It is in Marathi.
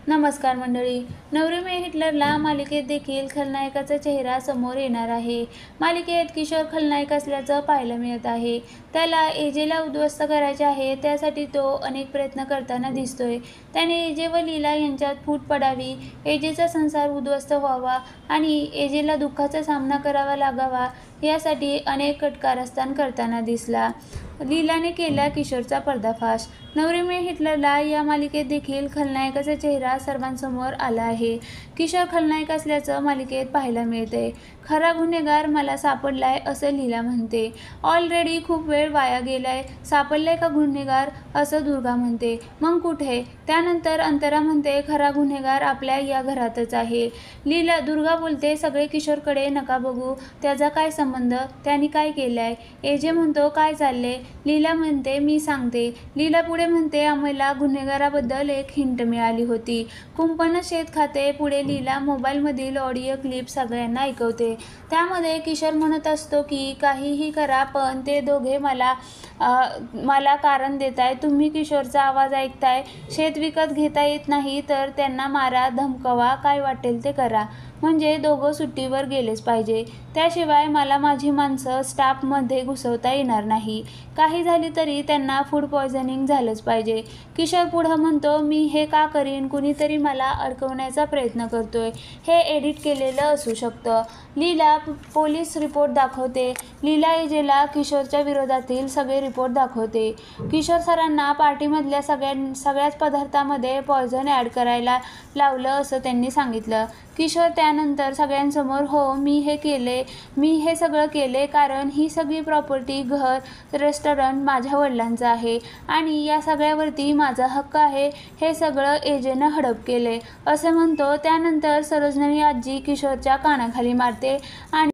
नमस्कार मंडळी. नवरी में हिटलरला मालिकेत देखील खलनायकाचा चेहरा समोर येणार आहे. मालिकेत किशोर खलनायक असल्याचं पाहायला मिळत आहे. त्याला एजेला उद्ध्वस्त करायचे आहे, त्यासाठी तो अनेक प्रयत्न करताना दिसतोय. त्याने एजे व लीला यांच्यात फूट पडावी, एजेचा संसार उद्ध्वस्त व्हावा आणि एजेला दुःखाचा सामना करावा लागावा यासाठी अनेक कट कारस्थान करताना दिसला. लीलाने केला किशोरचा पर्दाफाश. नवरी में हिटलरला या मालिकेत देखील खलनायकाचा चेहरा सर्वांसमोर आला आहे. किशोर खलनायक असल्याचं मालिकेत पाहायला मिळतंय. खरा गुन्हेगार मला सापडलाय असं लीला म्हणते. ऑलरेडी खूप वेळ वाया गेलाय. सापडलाय का गुन्हेगार असं दुर्गा म्हणते. मग कुठे? त्यानंतर अंतरा म्हणते खरा गुन्हेगार आपल्या या घरातच आहे. दुर्गा बोलते सगळे किशोरकडे नका बघू, त्याचा काय संबंध, त्याने काय केलंय? एजे म्हणतो काय चालले? लीला म्हणते मी सांगते. लीला पुढे म्हणते आम्हाला गुन्हेगाराबद्दल एक हिंट मिळाली होती. कुंपण शेत खाते. पुढे लीला मोबाईलमधील ऑडिओ क्लिप सगळ्यांना ऐकवते. त्यामध्ये किशोर म्हणत असतो की काहीही करा पण ते दोघे मला कारण देताय. तुम्ही किशोरचा आवाज ऐकताय. शेत विकत घेता येत नाही तर त्यांना मारा, धमकवा, काय वाटेल ते करा. म्हणजे दोघं सुट्टीवर गेलेच पाहिजे. त्याशिवाय मला माझी माणसं स्टाफमध्ये घुसवता येणार नाही. काही झाली तरी त्यांना फूड पॉयझनिंग झालंच पाहिजे. किशोर पुढं म्हणतो मी हे का करीन, कुणीतरी मला अडकवण्याचा प्रयत्न करतोय. हे एडिट केलेलं असू शकतं. लीला पोलीस रिपोर्ट दाखवते. लीला एजेला किशोरच्या विरोधातील सगळे रिपोर्ट दाखवते. किशोर सरांना पार्टीमधल्या सगळ्याच पदार्थामध्ये पॉयझन ॲड करायला लावलं असं त्यांनी सांगितलं. किशोर त्यानंतर सगळ्यांसमोर हो मी हे सगळं केले कारण ही सगळी प्रॉपर्टी, घर, रेस्टॉरंट माझ्या वडिलांचं आहे आणि या सगळ्यावरती माझा हक्क आहे. हे सगळं एजेनं हडप केले असं म्हणतो. त्यानंतर सरोजनी आजी किशोरच्या कानाखाली मारते आणि